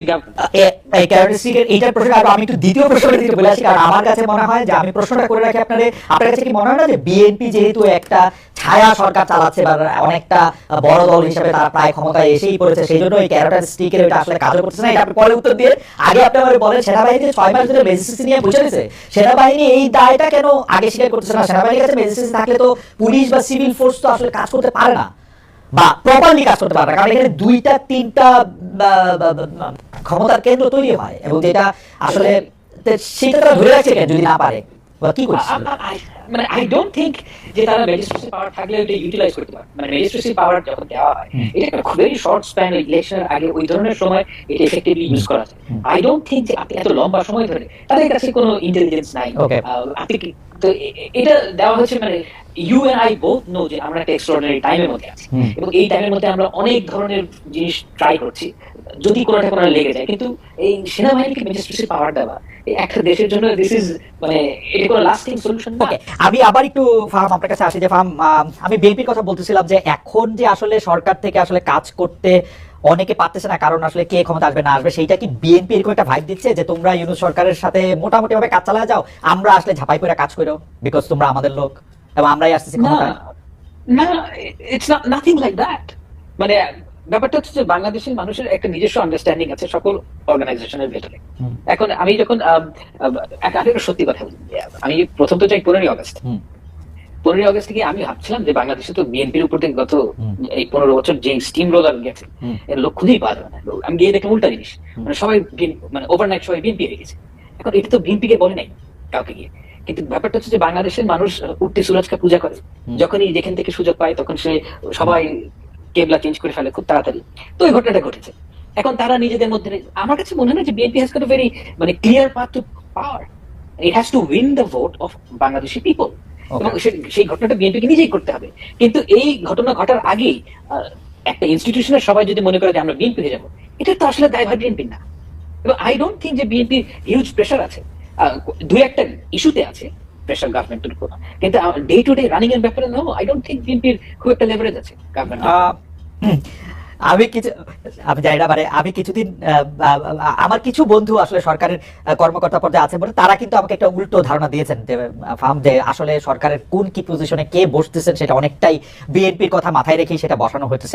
এইটার প্রশ্ন আমি একটু দ্বিতীয় প্রশ্নের দিকে বলে আসি, কারণ আমার কাছে মনে হয় যে আমি প্রশ্নটা করে রাখি আপনার কাছে কি মনে হয় না যে বিএনপি যেহেতু একটা ছায়া সরকার চালাচ্ছে বা অনেকটা বড় দল হিসেবে তারা প্রায় ক্ষমতায় এসেই পড়েছে, সেই জন্য এই ক্যারোট স্টিকের ওইটা আসলে কাজও করতেছে না। এটা আপনি পরে উত্তর দিয়ে আগে আপনি আমার বলেন সেনাবাহিনী 6 মাস ধরে ম্যাজিস্ট্রেসি নিয়ে বসে রয়েছে, সেনাবাহিনী এই দায়টা কেন আগে স্বীকার করতেছে না? সেনাবাহিনীর কাছে ম্যাজিস্ট্রেসি থাকলে তো পুলিশ বা সিভিল ফোর্স তো আসলে কাজ করতে পারে না বা প্রপারলি কাজ করতে পারে না, কারণ এখানে দুইটা তিনটা ক্ষমতার কেন্দ্র তৈরি হয় এবং যেটা আসলে সেটা তারা ধরে রাখছে কেন যদি না পারে বা কি করছে? মানে আই ডোন্ট থিংক যে তারা ম্যাজিস্ট্রেসি পাওয়ার থাকলে এটা ইউটিলাইজ করতে পারে। মানে ম্যাজিস্ট্রেসি পাওয়ার যখন দেওয়া হয় এটা একটা খুবই শর্ট স্প্যান, ইলেকশনের আগে ওই ধরনের সময় এটা এফেক্টিভলি ইউজ করা যায়। আই ডোন্ট থিংক যে আপনি এত লম্বা সময় ধরে তাদের কাছে কোনো ইন্টেলিজেন্স নাই। আপনি তো এটা দেওয়া হচ্ছে মানে you and I both know যে আমরা একটা এক্সট্রাঅর্ডিনারি টাইমের মধ্যে আছি এবং এই টাইমের মধ্যে আমরা অনেক ধরনের জিনিস ট্রাই করছি যদি কোনোটা কোনো লেগে যায়। কিন্তু এই সেনাবাহিনীকে ম্যাজিস্ট্রেসি পাওয়ার দেওয়া একটা দেশের জন্য দিস ইজ মানে এটা কোনো লাস্টিং সলিউশন না। আমি আবার একটু ফাহাম আপনার কাছে আসি যে ফাহাম, আমি বিএনপির কথা বলতেছিলাম যে এখন যে আসলে সরকার থেকে আসলে কাজ করতে অনেকে পারতেছে না, কারণ আসলে কে ক্ষমতা আসবে না আসবে, সেইটা কি বিএনপি এরকম একটা ভাইব দিচ্ছে যে তোমরা ইউনূস সরকারের সাথে মোটামুটি ভাবে কাজ চালায় যাও, আমরা আসলে ঝাপাই করে কাজ করো বিকজ তোমরা আমাদের লোক এবং আমরাই আসতেছি ক্ষমতায়? না, it's not nothing like that. মানে ব্যাপারটা হচ্ছে যে বাংলাদেশের মানুষের একটা নিজস্ব আন্ডারস্ট্যান্ডিং আছে সকল অর্গানাইজেশনের ভেতরে। এখন আমি যখন একটা সত্যি কথা বলি, আমি প্রথম তো চাই 15ই আগস্ট। 15ই আগস্ট থেকে আমি ভাবছিলাম যে বাংলাদেশে তো বিএনপির উপর থেকে গত এই 15 বছর যে স্টিম রোলার গেছে এর লোক খুঁজেই পাওয়া যাবে না। আমি গিয়ে দেখলাম উল্টা জিনিস, মানে সবাই মানে ওভারনাইট সবাই বিএনপি হয়ে গেছে। এখন এটা তো বিএনপি কে বলে নাই কাউকে গিয়ে, কিন্তু ব্যাপারটা হচ্ছে যে বাংলাদেশের মানুষ উঠতে সুরজকে পূজা করে, যখনই যেখান থেকে সুযোগ পায় তখন সে সবাই কেবলা চেঞ্জ করে ফেলে খুব তাড়াতাড়ি। তো এই ঘটনাটা ঘটেছে। এখন তারা নিজেদের মধ্যে, আমার কাছে মনে হয় না যে BNP has got a very মানে clear path to power. It has to win the vote of Bangladeshi people এবং সেই ঘটনাটা বিএনপিকে নিজেই করতে হবে। কিন্তু এই ঘটনা ঘটার আগেই একটা ইনস্টিটিউশনের সবাই যদি মনে করে যে আমরা বিএনপি হয়ে যাবো, এটা তো আসলে দায়ভার বিএনপির না। এবং আই ডোন্ট থিঙ্ক যে বিএনপির হিউজ প্রেশার আছে, দুই একটা ইস্যুতে আছে প্রেশার গভর্নমেন্টের উপর, কিন্তু ডে টু ডে রানিং এর ব্যাপারে নো, আই ডোন্ট থিঙ্ক বিএনপির খুব একটা লেভারেজ আছে গভর্নমেন্ট। আমি জানি না, মানে আমি কিছুদিন আমার কিছু বন্ধু আসলে সরকারের কর্মকর্তা পর্যায়ে আছে বলে তারা কিন্তু আমাকে একটা উল্টো ধারণা দিয়েছেন যে ফার্ম যে আসলে সরকারের কোন কি পজিশনে কে বসতেছেন সেটা অনেকটাই বিএনপির কথা মাথায় রেখেই সেটা বসানো হইতেছে।